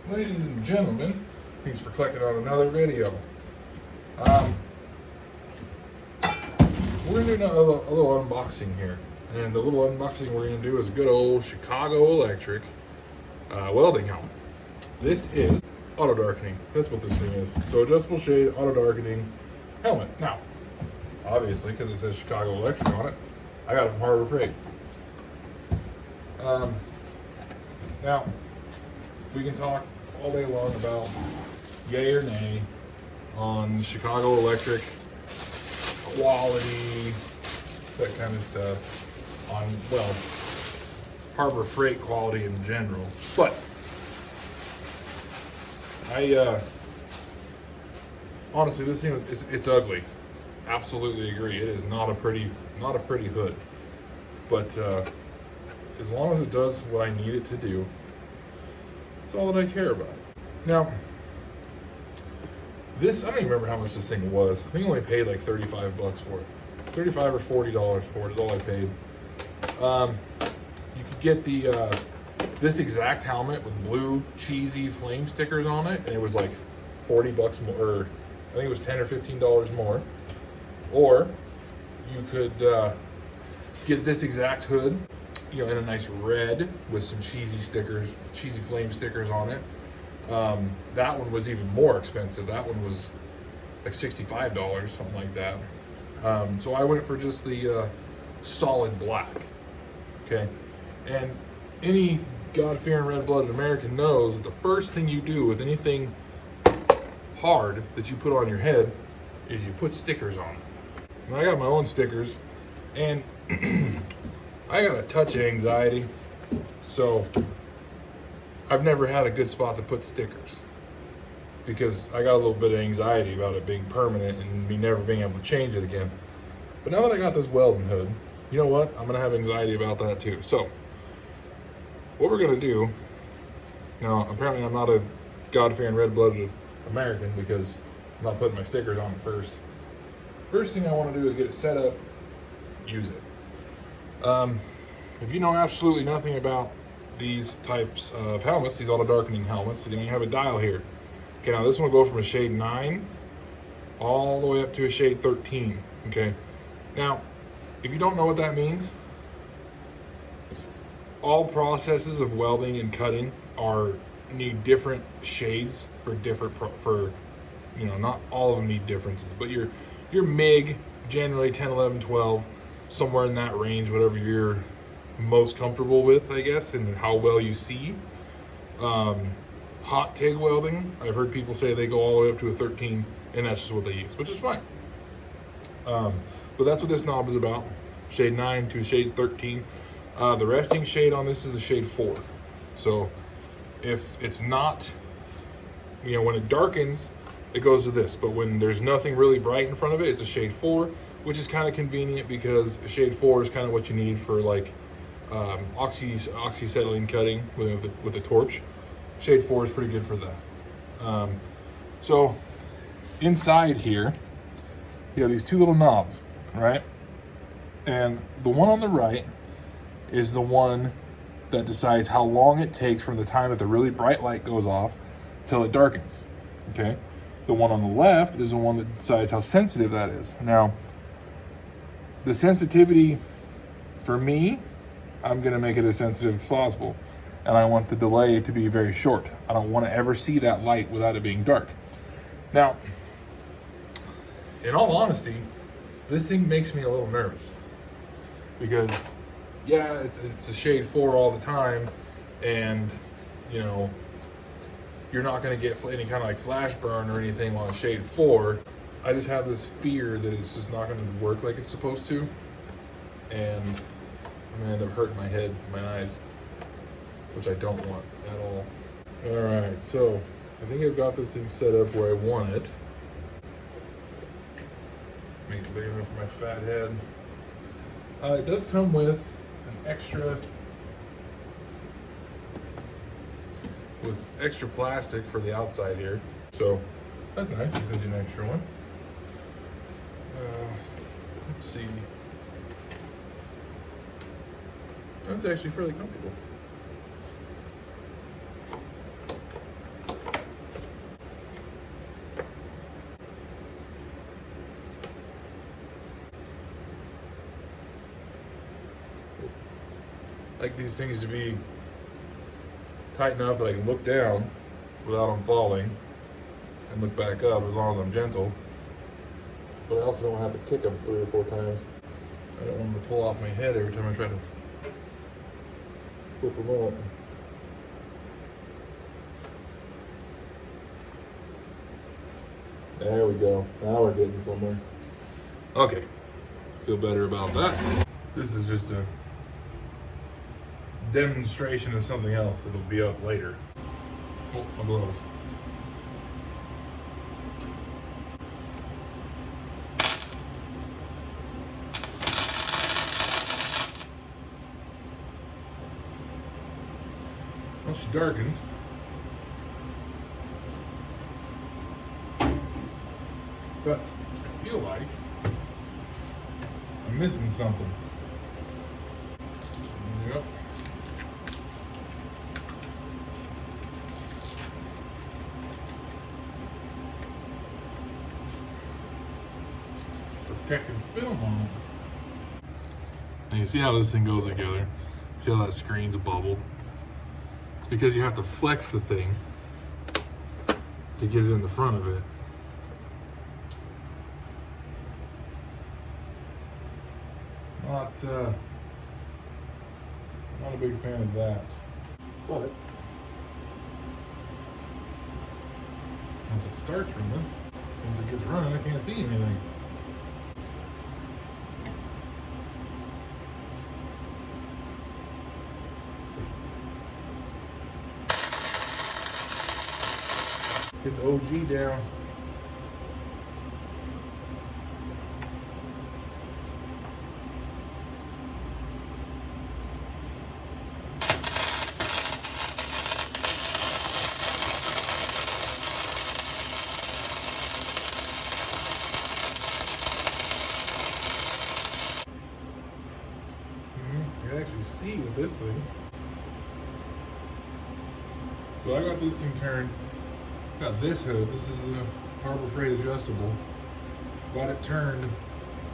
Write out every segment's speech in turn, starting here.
Ladies and gentlemen, thanks for clicking on another video. We're going to do a little unboxing here. And the little unboxing we're going to do is a good old Chicago Electric welding helmet. This is auto darkening. That's what this thing is. So adjustable shade auto darkening helmet. Now, obviously, because it says Chicago Electric on it, I got it from Harbor Freight. Now, we can talk all day long about yay or nay on Chicago Electric quality, that kind of stuff, on, well, Harbor Freight quality in general. But honestly, this thing, it's ugly. Absolutely agree. It is not a pretty hood. But as long as it does what I need it to do, that's all that I care about. Now, this, I don't even remember how much this thing was. I think I only paid like 35 bucks for it. 35 or $40 for it is all I paid. You could get the this exact helmet with blue cheesy flame stickers on it, and it was like 40 bucks more, or I think it was 10 or $15 more. Or you could get this exact hood, you know, in a nice red with some cheesy stickers, cheesy flame stickers on it. That one was even more expensive. That one was like $65, something like that. So I went for just the solid black. Okay, and any God-fearing red-blooded American knows that the first thing you do with anything hard that you put on your head is you put stickers on it. And I got my own stickers, and I got a touch of anxiety, so I've never had a good spot to put stickers because I got a little bit of anxiety about it being permanent and me never being able to change it again. But now that I got this welding hood, you know what? I'm gonna have anxiety about that too. So what we're gonna do, now apparently I'm not a God-fearing red-blooded American because I'm not putting my stickers on it first. First thing I wanna do is get it set up, use it. If you know absolutely nothing about these types of helmets, these auto darkening helmets, then you have a dial here. Okay, now this one will go from a shade 9 all the way up to a shade 13. Okay, now if you don't know what that means, all processes of welding and cutting need different shades for different you know, not all of them need differences, but your MIG generally 10, 11, 12, somewhere in that range, whatever you're most comfortable with, I guess, and how well you see. Hot TIG welding, I've heard people say they go all the way up to a 13, and that's just what they use, which is fine. But that's what this knob is about, shade 9 to shade 13. The resting shade on this is a shade 4. So if it's not, you know, when it darkens, it goes to this, but when there's nothing really bright in front of it, it's a shade 4, which is kind of convenient because a shade 4 is kind of what you need for like oxyacetylene cutting with a torch. Shade 4 is pretty good for that. So inside here, you have these two little knobs, right? And the one on the right is the one that decides how long it takes from the time that the really bright light goes off till it darkens, okay? The one on the left is the one that decides how sensitive that is. Now, the sensitivity, for me, I'm gonna make it as sensitive as possible. And I want the delay to be very short. I don't wanna ever see that light without it being dark. Now, in all honesty, this thing makes me a little nervous. Because, yeah, it's a shade 4 all the time, and, you know, you're not gonna get any kind of like flash burn or anything while it's shade 4. I just have this fear that it's just not gonna work like it's supposed to. And I'm gonna end up hurting my head, my eyes, which I don't want at all. All right, so I think I've got this thing set up where I want it. Make it big enough for my fat head. It does come with an extra, plastic for the outside here. So that's nice, it sends you an extra one. Let's see. That's actually fairly comfortable. like these things to be tight enough that I can look down without them falling and look back up as long as I'm gentle. But I also don't have to kick them 3 or 4 times. I don't want them to pull off my head every time I try to flip them up. There we go. Now we're getting somewhere. Okay. Feel better about that. This is just a demonstration of something else that'll be up later. Oh, my gloves. Well, she darkens. But I feel like I'm missing something. Yep. Protective film on it. And you see how this thing goes together? See how that screen's bubbled? It's because you have to flex the thing to get it in the front of it. Not a big fan of that. But once it starts running, once it gets running, I can't see anything. Get the OG down. You can actually see with this thing. So I got this thing turned. Got this hood. This is the Harbor Freight adjustable. Got it turned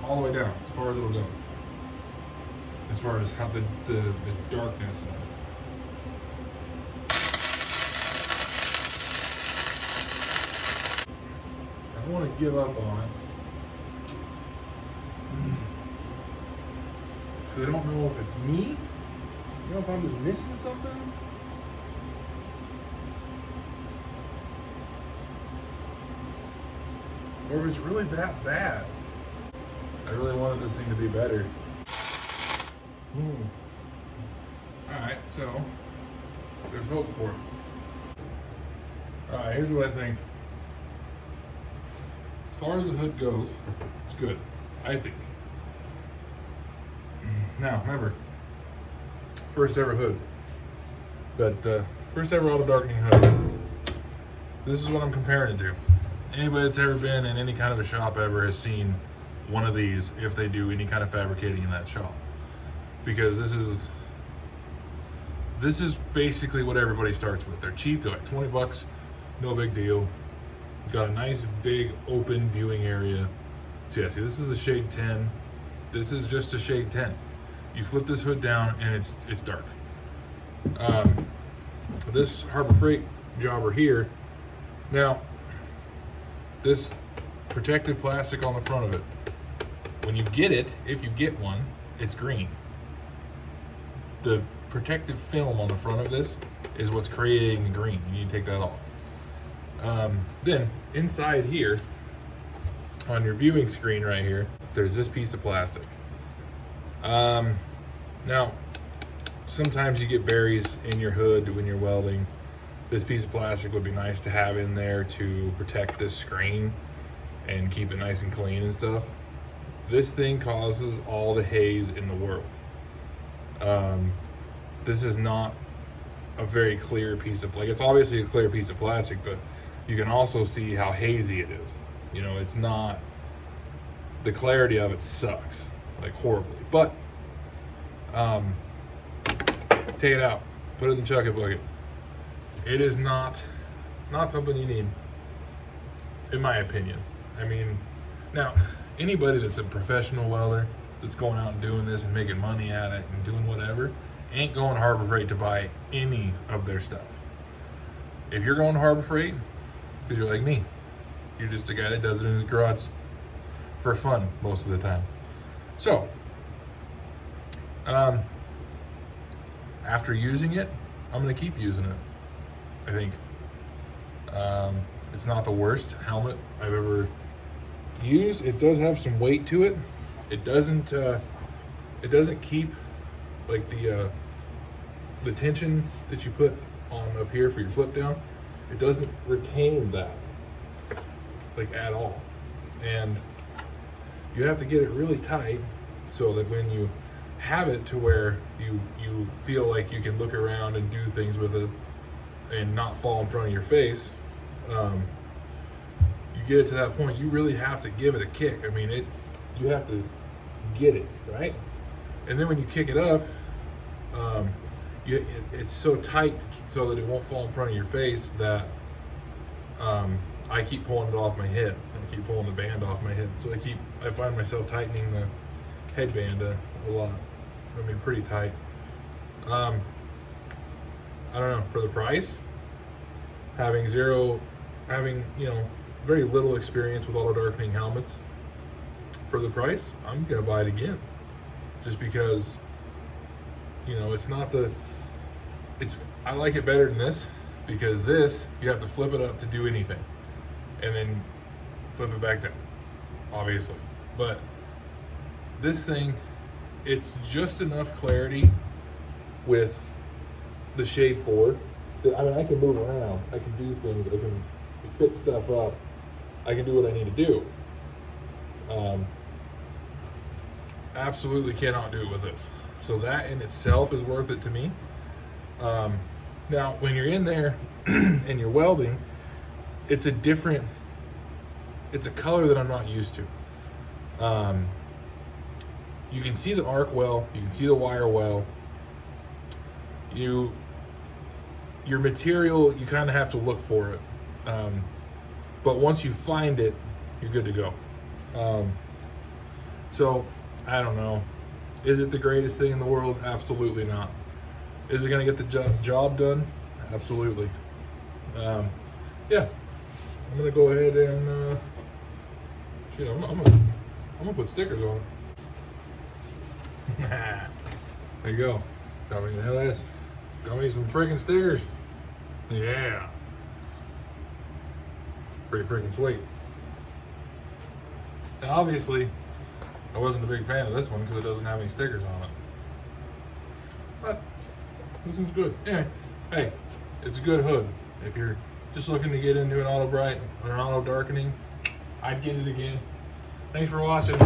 all the way down as far as it'll go. As far as how the darkness of it. I don't want to give up on it. Because I don't know if it's me. You know, if I'm just missing something. Or if it's really that bad. I really wanted this thing to be better. Alright, so there's hope for it. Alright, here's what I think. As far as the hood goes, it's good, I think. Now, remember, first ever hood. But first ever auto darkening hood. This is what I'm comparing it to. Anybody that's ever been in any kind of a shop ever has seen one of these if they do any kind of fabricating in that shop. Because this is basically what everybody starts with. They're cheap, they're like 20 bucks, no big deal. Got a nice big open viewing area. So yeah, see, this is a shade 10. This is just a shade 10. You flip this hood down and it's dark. This Harbor Freight jobber here, now this protective plastic on the front of it, when you get it, if you get one, it's green. The protective film on the front of this is what's creating the green. You need to take that off. Then inside here, on your viewing screen right here, there's this piece of plastic. Now, sometimes you get berries in your hood when you're welding. This piece of plastic would be nice to have in there to protect this screen and keep it nice and clean and stuff. This thing causes all the haze in the world. This is not a very clear piece of, like, it's obviously a clear piece of plastic, but you can also see how hazy it is. You know, it's not, the clarity of it sucks, like horribly. But, take it out, put it in the chucket bucket. It is not something you need, in my opinion. I mean, now, anybody that's a professional welder, that's going out and doing this and making money at it and doing whatever, ain't going to Harbor Freight to buy any of their stuff. If you're going to Harbor Freight, because you're like me, you're just a guy that does it in his garage for fun most of the time. So, after using it, I'm going to keep using it, I think. It's not the worst helmet I've ever used. It does have some weight to it. It doesn't keep like the tension that you put on up here for your flip down. It doesn't retain that like at all, and you have to get it really tight so that when you have it to where you feel like you can look around and do things with it and not fall in front of your face. You get it to that point, you really have to give it a kick. I mean, you have to get it right, and then when you kick it up, it's so tight so that it won't fall in front of your face that I keep pulling it off my head. I keep pulling the band off my head, so I find myself tightening the headband a lot. I mean, pretty tight. I don't know, for the price, having very little experience with auto darkening helmets, for the price, I'm gonna buy it again, just because I like it better than this, because this you have to flip it up to do anything and then flip it back down, obviously. But this thing, it's just enough clarity with the shade forward. I mean, I can move around, I can do things, I can fit stuff up, I can do what I need to do. Absolutely cannot do it with this. So that in itself is worth it to me. Now, when you're in there and you're welding, it's a color that I'm not used to. You can see the arc well, you can see the wire well. Your material, you kind of have to look for it. But once you find it, you're good to go. So, I don't know. Is it the greatest thing in the world? Absolutely not. Is it going to get the job done? Absolutely. Yeah. I'm going to go ahead and, I'm gonna put stickers on it. There you go. Got me LS. Got me some freaking stickers. Yeah. Pretty freaking sweet. Now, obviously, I wasn't a big fan of this one because it doesn't have any stickers on it. But this one's good. Anyway, hey, it's a good hood. If you're just looking to get into an auto bright or an auto darkening, I'd get it again. Thanks for watching.